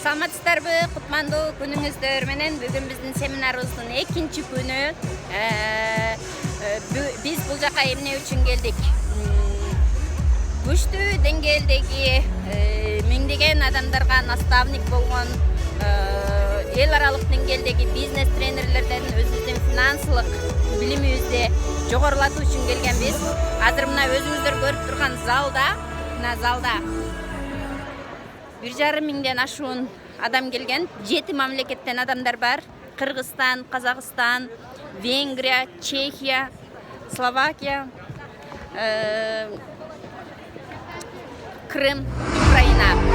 Саламатсыздарбы, кутмандуу күнүңүздөр менен бүгүн биздин семинарыбыздын экинчи күнү. Биз бул жака эмне үчүн келдик? Күчтүү деңгээлдеги миңдеген адамдарга наставник болгон эл аралык деңгээлдеги бизнес тренерлерден өзүбүздүн финансылык билимибизди жогорулатуу үчүн келгенбиз. Азыр мына өзүңүздөр көрүп турган залда 1,5 миңден ашуун адам келген. 7 мамлекеттен адамдар бар. Кыргызстан, Казакстан, Венгрия, Чехия, Словакия, Крым, Украина.